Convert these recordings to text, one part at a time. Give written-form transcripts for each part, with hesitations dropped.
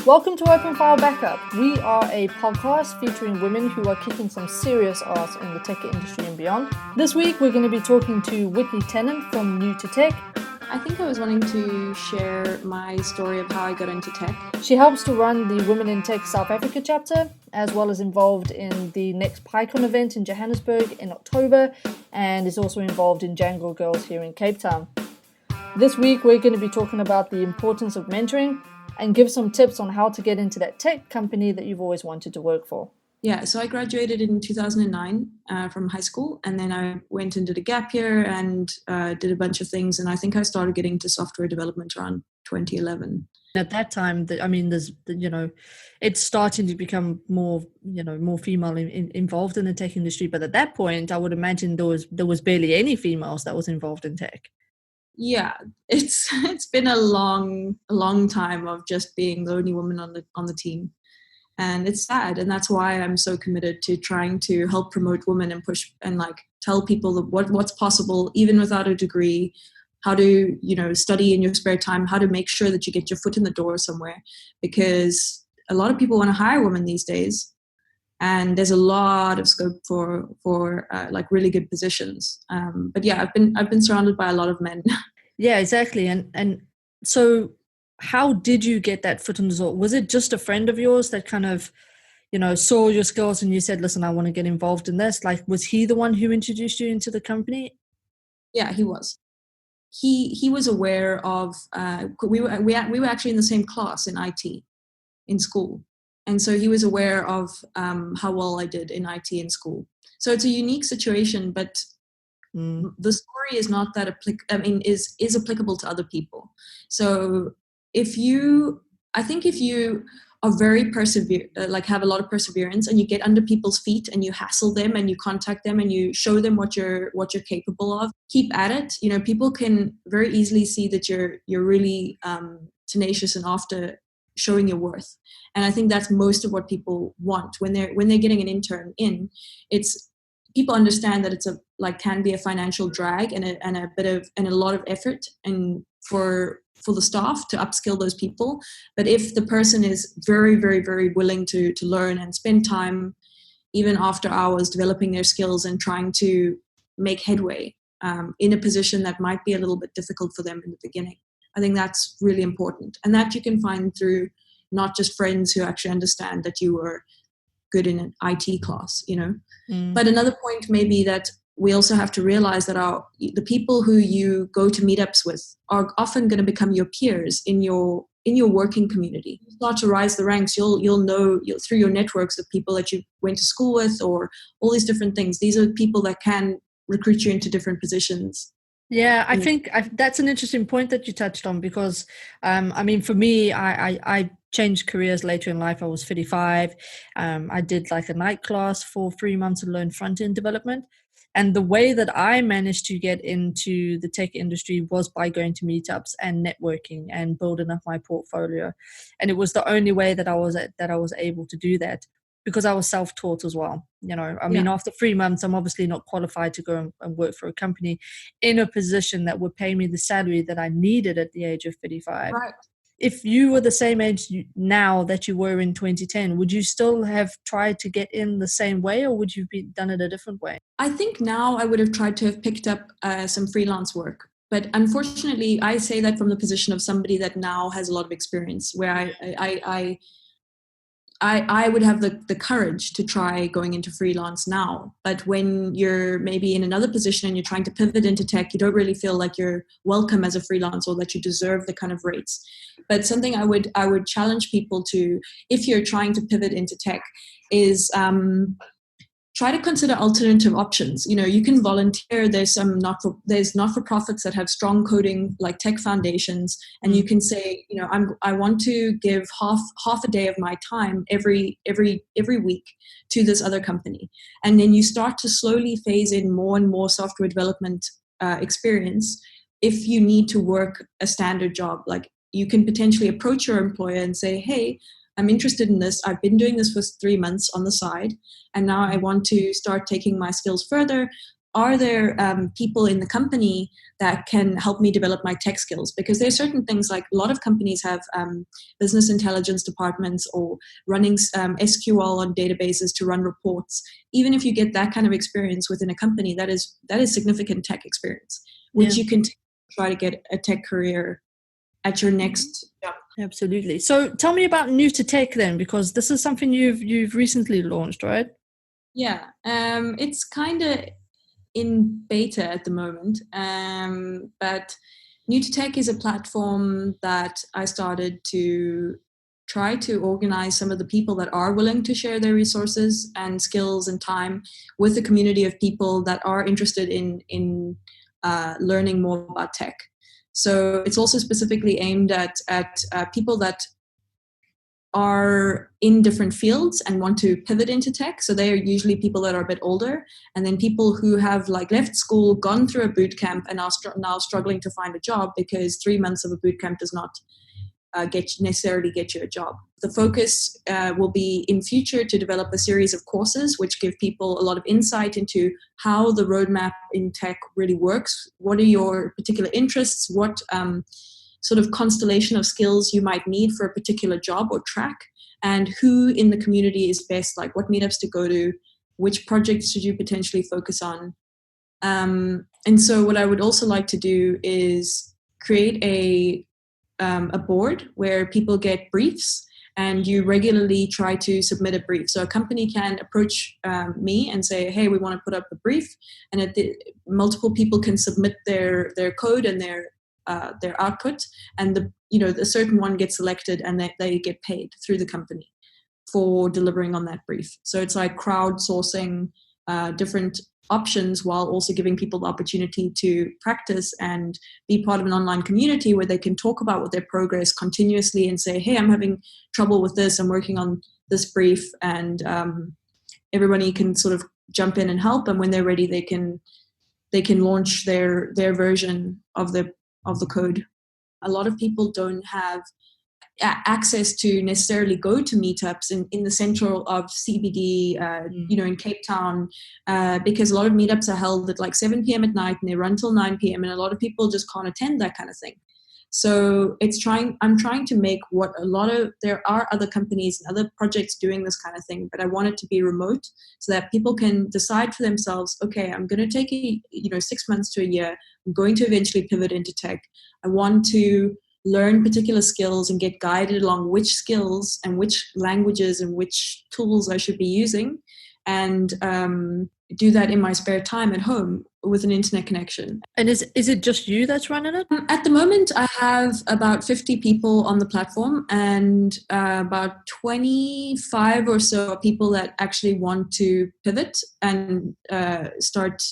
Welcome to Open File Backup. We are a podcast featuring women who are kicking some serious ass in the tech industry and beyond. This week we're going to be talking to Whitney Tennant from New to Tech. I think I was wanting to share my story of how I got into tech. She helps to run the Women in Tech South Africa chapter, as well as involved in the next PyCon event in Johannesburg in October, and is also involved in Django Girls here in Cape Town. This week we're going to be talking about the importance of mentoring and give some tips on how to get into that tech company that you've always wanted to work for. Yeah, so I graduated in 2009 from high school, and then I went and did a gap year and did a bunch of things, and I think I started getting into software development around 2011. At that time, it's starting to become more female involved in the tech industry, but at that point, I would imagine there was barely any females that was involved in tech. Yeah, it's been a long time of just being the only woman on the team. And it's sad, and that's why I'm so committed to trying to help promote women and push and tell people what's possible even without a degree, how to study in your spare time, how to make sure that you get your foot in the door somewhere, because a lot of people want to hire women these days, and there's a lot of scope for really good positions. But yeah, I've been surrounded by a lot of men. Yeah, exactly, and so. How did you get that foot in the door? Was it just a friend of yours that kind of, saw your skills and you said, listen, I want to get involved in this? Was he the one who introduced you into the company? Yeah, he was. He was aware of, we were actually in the same class in IT in school. And so he was aware of how well I did in IT in school. So it's a unique situation, but the story is not that is applicable to other people. So if you are very have a lot of perseverance, and you get under people's feet and you hassle them and you contact them and you show them what you're capable of, keep at it. People can very easily see that you're really tenacious and after showing your worth. And I think that's most of what people want when they're getting an intern in. It's people understand that it's can be a financial drag and a lot of effort and for the staff to upskill those people. But if the person is very, very, very willing to learn and spend time, even after hours, developing their skills and trying to make headway in a position that might be a little bit difficult for them in the beginning, I think that's really important. And that you can find through not just friends who actually understand that you were good in an IT class, But another point may be that we also have to realize that the people who you go to meetups with are often going to become your peers in your working community. You start to rise the ranks, you'll know through your networks of people that you went to school with, or all these different things. These are people that can recruit you into different positions. Yeah, I think that's an interesting point that you touched on, because for me, I changed careers later in life. I was 35. I did a night class for 3 months to learn front-end development. And the way that I managed to get into the tech industry was by going to meetups and networking and building up my portfolio. And it was the only way that I was able to do that, because I was self-taught as well. After 3 months, I'm obviously not qualified to go and work for a company in a position that would pay me the salary that I needed at the age of 35. Right. If you were the same age now that you were in 2010, would you still have tried to get in the same way, or would you have done it a different way? I think now I would have tried to have picked up some freelance work. But unfortunately, I say that from the position of somebody that now has a lot of experience, where I would have the courage to try going into freelance now. But when you're maybe in another position and you're trying to pivot into tech, you don't really feel like you're welcome as a freelance or that you deserve the kind of rates. But something I would challenge people to, if you're trying to pivot into tech, is try to consider alternative options. You can volunteer. There's not-for-profits that have strong coding, like tech foundations, and you can say, I want to give half a day of my time every week to this other company, and then you start to slowly phase in more and more software development experience. If you need to work a standard job, you can potentially approach your employer and say, hey, I'm interested in this. I've been doing this for 3 months on the side, and now I want to start taking my skills further. are there people in the company that can help me develop my tech skills? Because there are certain things, like a lot of companies have business intelligence departments or running SQL on databases to run reports. Even if you get that kind of experience within a company, that is significant tech experience, which you can try to get a tech career at your next job. Absolutely. So tell me about New to Tech then, because this is something you've recently launched, right? Yeah, it's kind of in beta at the moment, but New to Tech is a platform that I started to try to organize some of the people that are willing to share their resources and skills and time with a community of people that are interested in learning more about tech. So it's also specifically aimed at people that are in different fields and want to pivot into tech. So they are usually people that are a bit older, and then people who have like left school, gone through a boot camp, and are now struggling to find a job because 3 months of a boot camp does not necessarily get you a job. The focus will be in future to develop a series of courses which give people a lot of insight into how the roadmap in tech really works. What are your particular interests? What sort of constellation of skills you might need for a particular job or track, and who in the community is best, like what meetups to go to, which projects should you potentially focus on. And so what I would also like to do is create a board where people get briefs, and you regularly try to submit a brief. So a company can approach me and say, hey, we want to put up a brief, and multiple people can submit their code and their output, and the certain one gets selected, and they get paid through the company for delivering on that brief. So it's like crowdsourcing different options while also giving people the opportunity to practice and be part of an online community where they can talk about what their progress continuously and say, hey, I'm having trouble with this, I'm working on this brief, and everybody can sort of jump in and help, and when they're ready they can launch their version of the code. A lot of people don't have access to necessarily go to meetups in the central of CBD, in Cape Town, because a lot of meetups are held at like 7 p.m. at night and they run till 9 p.m. and a lot of people just can't attend that kind of thing. So I'm trying to make there are other companies and other projects doing this kind of thing, but I want it to be remote so that people can decide for themselves, okay, I'm going to take 6 months to a year. I'm going to eventually pivot into tech. I want to learn particular skills and get guided along which skills and which languages and which tools I should be using, and do that in my spare time at home with an internet connection. And is it just you that's running it? At the moment, I have about 50 people on the platform, and about 25 or so people that actually want to pivot and start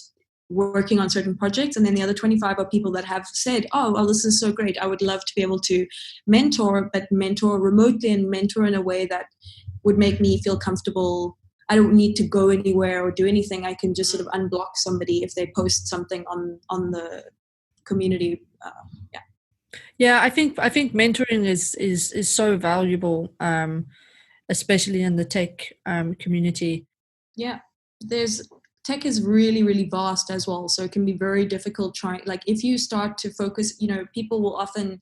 working on certain projects. And then the other 25 are people that have said, oh, well, this is so great. I would love to be able to mentor, but mentor remotely and mentor in a way that would make me feel comfortable. I don't need to go anywhere or do anything. I can just sort of unblock somebody if they post something on the community. Yeah, I think mentoring is so valuable, especially in the tech community. Yeah, tech is really, really vast as well, so it can be very difficult if you start to focus, people will often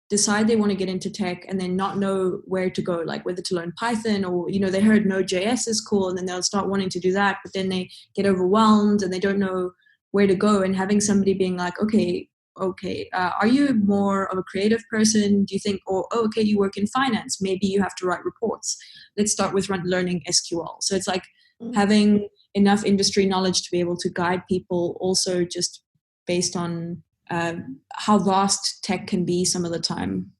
decide they want to get into tech and then not know where to go, like whether to learn Python or, they heard Node.js is cool, and then they'll start wanting to do that, but then they get overwhelmed and they don't know where to go. And having somebody being like, okay, are you more of a creative person? Do you think, okay, you work in finance, maybe you have to write reports. Let's start with learning SQL. So it's like having enough industry knowledge to be able to guide people, also just based on how vast tech can be some of the time,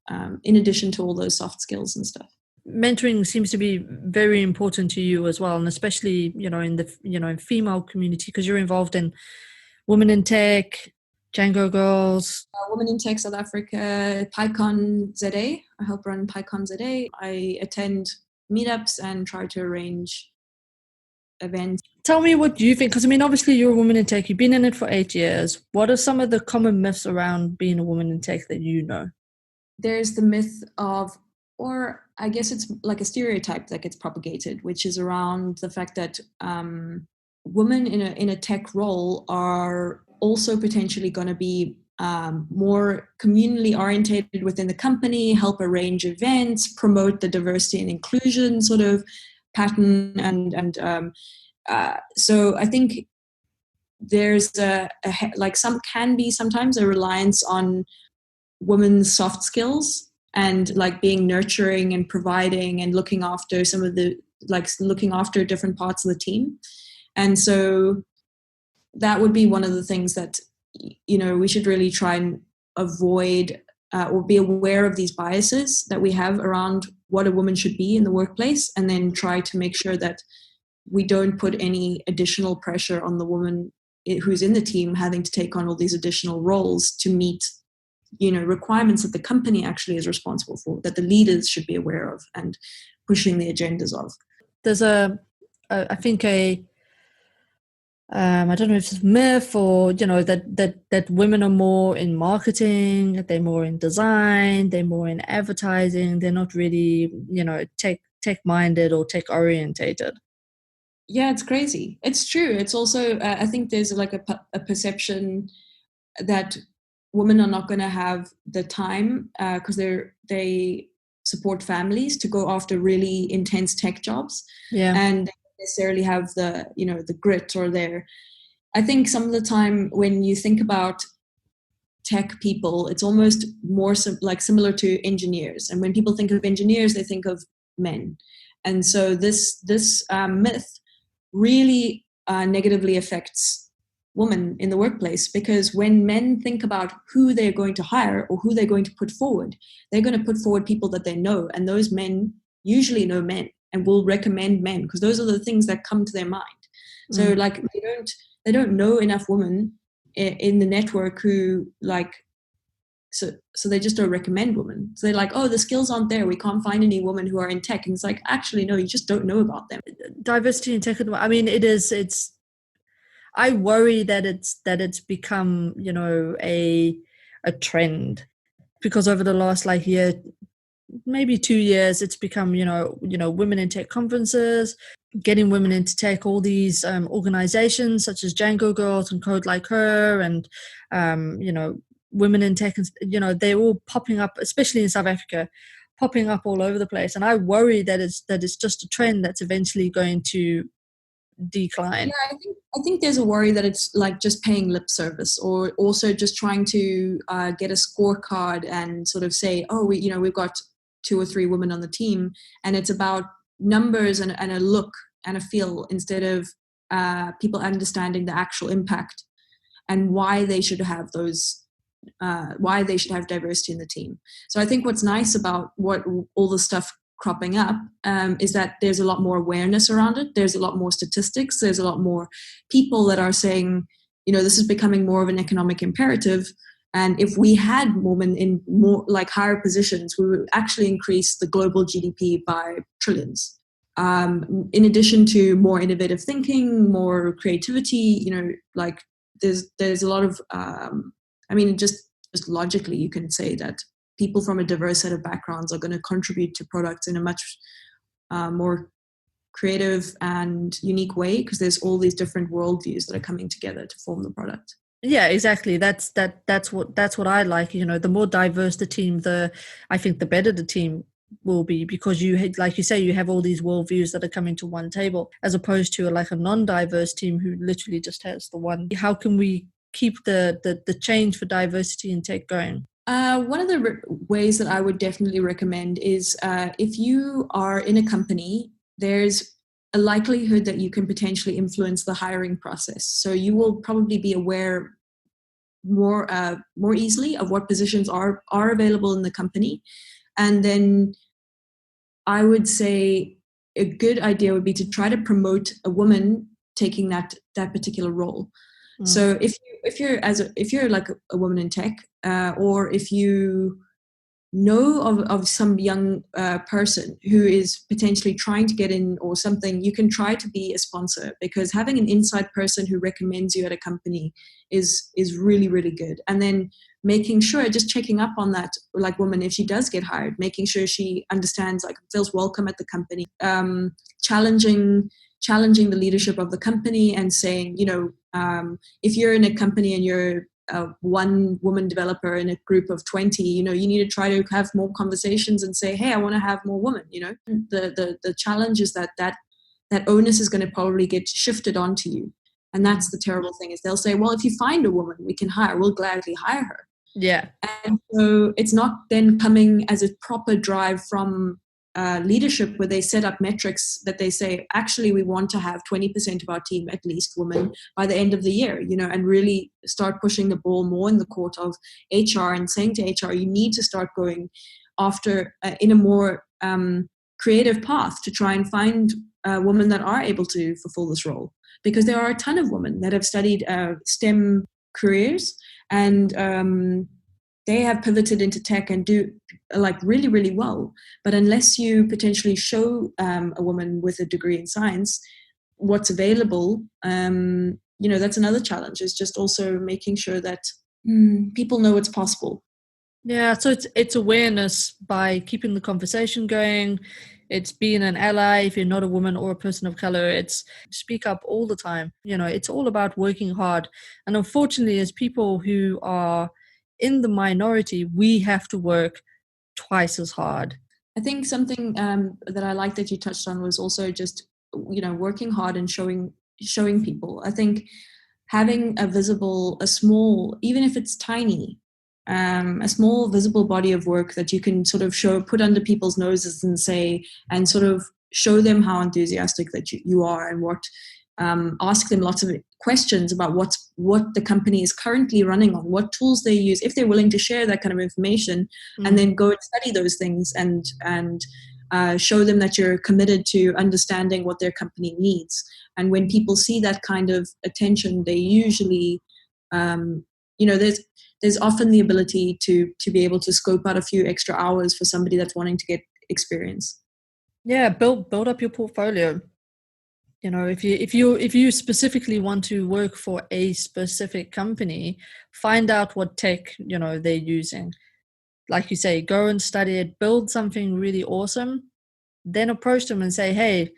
in addition to all those soft skills and stuff. Mentoring seems to be very important to you as well, and especially in the in female community, because you're involved in Women in Tech, Django Girls, Women in Tech South Africa, PyCon ZA. I help run PyCon ZA. I attend meetups and try to arrange events. Tell me what you think, because obviously you're a woman in tech. You've been in it for 8 years. What are some of the common myths around being a woman in tech that you know? There's the myth of, or I guess it's like a stereotype that gets propagated, which is around the fact that women in a tech role are also potentially going to be more communally orientated within the company, help arrange events, promote the diversity and inclusion sort of pattern, so I think there's like sometimes a reliance on women's soft skills and like being nurturing and providing and looking after looking after different parts of the team. And so that would be one of the things that, we should really try and avoid or be aware of these biases that we have around what a woman should be in the workplace, and then try to make sure that we don't put any additional pressure on the woman who's in the team having to take on all these additional roles to meet, requirements that the company actually is responsible for, that the leaders should be aware of and pushing the agendas of. There's I think I don't know if it's a myth or, that women are more in marketing, they're more in design, they're more in advertising, they're not really, tech minded or tech orientated. Yeah, it's crazy. It's true. It's also, I think there's like a perception that women are not going to have the time because they support families to go after really intense tech jobs. Yeah. And they don't necessarily have the grit or I think some of the time when you think about tech people, it's almost more like similar to engineers. And when people think of engineers, they think of men. And so this myth really negatively affects women in the workplace, because when men think about who they're going to hire or who they're going to put forward, they're going to put forward people that they know, and those men usually know men and will recommend men because those are the things that come to their mind. So like they don't know enough women in the network who like so they just don't recommend women. So they're like, oh, the skills aren't there, we can't find any women who are in tech. And it's like, actually no, you just don't know about them. Diversity in tech, I mean, it's I worry that it's become, a trend, because over the last like year, maybe 2 years, it's become, women in tech conferences, getting women into tech, all these organizations such as Django Girls and Code Like Her, and women in tech, they're all popping up, especially in South Africa, popping up all over the place. And I worry that it's just a trend that's eventually going to decline. Yeah, I think there's a worry that it's like just paying lip service, or also just trying to get a scorecard and sort of say, oh, we've got 2 or 3 women on the team, and it's about numbers and a look and a feel, instead of people understanding the actual impact and why they should have why they should have diversity in the team. So I think what's nice about what all the stuff cropping up is that there's a lot more awareness around it. There's a lot more statistics. There's a lot more people that are saying, this is becoming more of an economic imperative. And if we had women in more like higher positions, we would actually increase the global GDP by trillions. In addition to more innovative thinking, more creativity, like there's a lot of, just logically, you can say that people from a diverse set of backgrounds are going to contribute to products in a much more creative and unique way, because there's all these different worldviews that are coming together to form the product. Yeah, exactly. That's what I like. The more diverse the team, I think the better the team will be, because like you say, you have all these worldviews that are coming to one table, as opposed to like a non-diverse team who literally just has the one. How can we keep the change for diversity in tech going? One of the ways that I would definitely recommend is if you are in a company, there's a likelihood that you can potentially influence the hiring process. So you will probably be aware more easily of what positions are available in the company. And then I would say a good idea would be to try to promote a woman taking that particular role. So if you're like a woman in tech, or if you know of some young person who is potentially trying to get in or something, you can try to be a sponsor, because having an inside person who recommends you at a company is really, really good. And then making sure, just checking up on that like woman, if she does get hired, making sure she understands, like feels welcome at the company, challenging challenging the leadership of the company and saying, if you're in a company and you're one woman developer in a group of 20, you need to try to have more conversations and say, hey, I want to have more women. The challenge is that onus is going to probably get shifted onto you. And that's the terrible thing, is they'll say, well, if you find a woman we can hire, we'll gladly hire her. Yeah. And so it's not then coming as a proper drive from leadership, where they set up metrics that they say, actually, we want to have 20% of our team at least women by the end of the year, and really start pushing the ball more in the court of HR and saying to HR, you need to start going after in a more creative path to try and find women that are able to fulfill this role. Because there are a ton of women that have studied STEM careers, and they have pivoted into tech and do really, really well. But unless you potentially show a woman with a degree in science what's available, that's another challenge, is just also making sure that people know it's possible. Yeah, so it's awareness by keeping the conversation going. It's being an ally if you're not a woman or a person of color. It's speak up all the time. It's all about working hard. And unfortunately, as people who are in the minority, we have to work twice as hard. I think something that I like that you touched on was also just, working hard and showing people. I think having a small, even if it's tiny, a small visible body of work that you can sort of put under people's noses and sort of show them how enthusiastic that you are, and what, ask them lots of questions about what the company is currently running on, what tools they use, if they're willing to share that kind of information, and then go and study those things and show them that you're committed to understanding what their company needs. And when people see that kind of attention, they usually, there's often the ability to be able to scope out a few extra hours for somebody that's wanting to get experience. Yeah, build up your portfolio. If you specifically want to work for a specific company, find out what tech they're using. Like you say, go and study it, build something really awesome, then approach them and say, hey,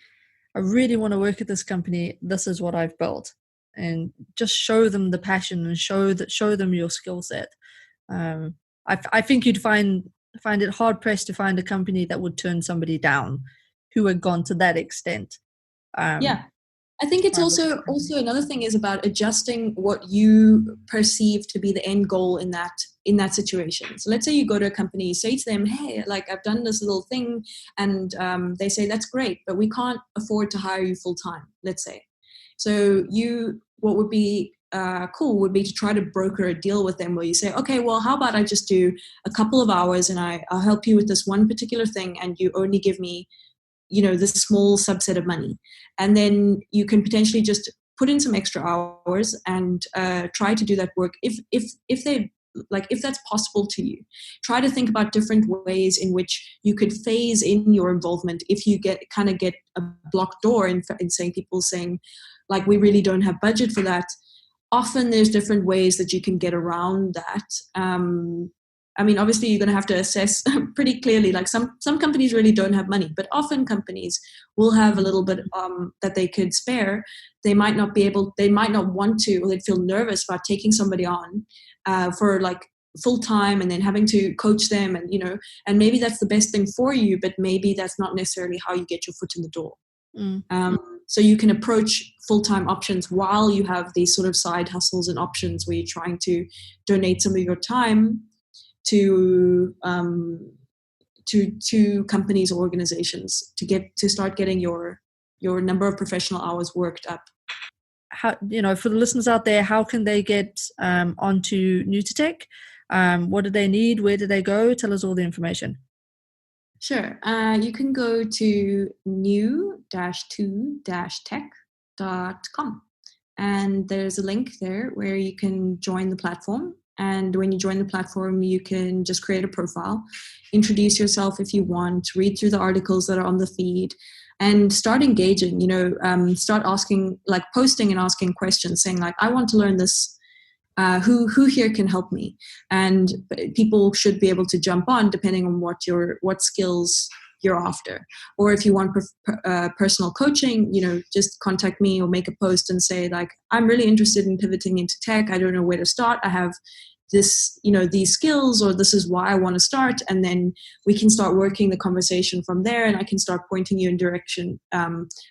I really want to work at this company. This is what I've built. And just show them the passion and show them your skill set. I think you'd find it hard pressed to find a company that would turn somebody down who had gone to that extent. Yeah. I think it's also another thing is about adjusting what you perceive to be the end goal in that situation. So let's say you go to a company, you say to them, hey, I've done this little thing, and they say, that's great, but we can't afford to hire you full time, let's say. So what would be cool would be to try to broker a deal with them where you say, okay, well, how about I just do a couple of hours and I'll help you with this one particular thing, and you only give me this small subset of money. And then you can potentially just put in some extra hours and try to do that work. If that's possible to you, try to think about different ways in which you could phase in your involvement. If you get a blocked door in saying, people saying, we really don't have budget for that. Often there's different ways that you can get around that. Obviously you're going to have to assess pretty clearly, some companies really don't have money, but often companies will have a little bit that they could spare. They might not want to, or they'd feel nervous about taking somebody on for full time and then having to coach them, and maybe that's the best thing for you, but maybe that's not necessarily how you get your foot in the door. So you can approach full-time options while you have these sort of side hustles and options where you're trying to donate some of your time to companies or organizations to start getting your number of professional hours worked up. How, for the listeners out there, how can they get onto New to Tech? What do they need? Where do they go? Tell us all the information. Sure. You can go to new-to-tech.com, and there's a link there where you can join the platform. And when you join the platform, you can just create a profile, introduce yourself if you want, read through the articles that are on the feed, and start engaging. Start asking, posting and asking questions, saying I want to learn this. Who here can help me? And people should be able to jump on depending on what skills you're after. Or if you want personal coaching, just contact me or make a post and say like, I'm really interested in pivoting into tech. I don't know where to start. I have this, these skills, or this is why I want to start. And then we can start working the conversation from there, and I can start pointing you in direction,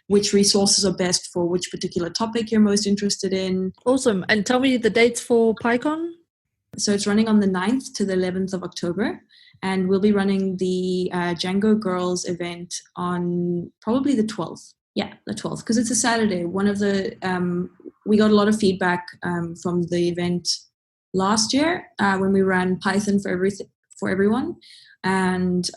which resources are best for which particular topic you're most interested in. Awesome. And tell me the dates for PyCon. So it's running on the 9th to the 11th of October. And we'll be running the Django Girls event on probably the 12th. Yeah, the 12th, because it's a Saturday. One of the, we got a lot of feedback from the event last year when we ran Python for everyone. And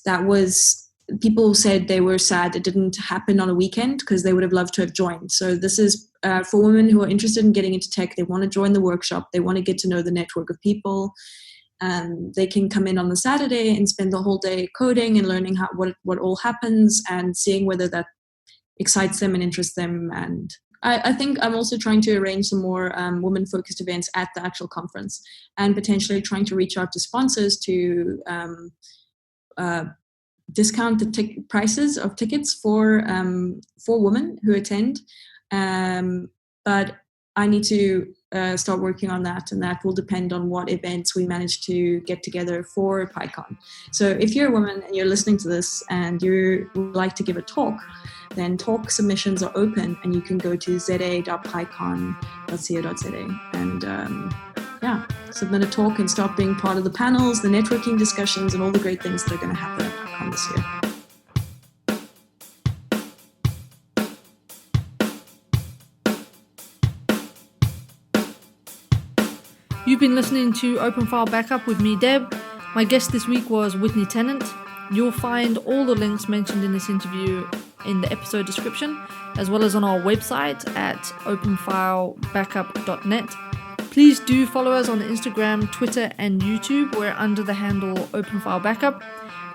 that was, people said they were sad it didn't happen on a weekend because they would have loved to have joined. So this is for women who are interested in getting into tech. They want to join the workshop. They want to get to know the network of people. They can come in on the Saturday and spend the whole day coding and learning what all happens and seeing whether that excites them and interests them. And I think I'm also trying to arrange some more women-focused events at the actual conference, and potentially trying to reach out to sponsors to discount the prices of tickets for women who attend. But I need to start working on that, and that will depend on what events we manage to get together for PyCon. So if you're a woman and you're listening to this and you would like to give a talk, then talk submissions are open, and you can go to za.pycon.co.za and submit a talk and start being part of the panels, the networking discussions, and all the great things that are going to happen at PyCon this year. You've been listening to Open File Backup with me, Deb. My guest this week was Whitney Tennant. You'll find all the links mentioned in this interview in the episode description, as well as on our website at openfilebackup.net. Please do follow us on Instagram, Twitter, and YouTube. We're under the handle OpenFileBackup.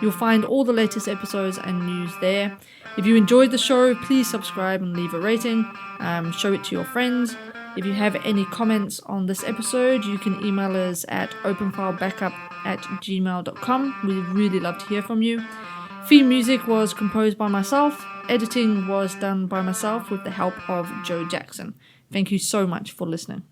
You'll find all the latest episodes and news there. If you enjoyed the show, please subscribe and leave a rating. Show it to your friends. If you have any comments on this episode, you can email us at openfilebackup@gmail.com. We'd really love to hear from you. Theme music was composed by myself. Editing was done by myself with the help of Joe Jackson. Thank you so much for listening.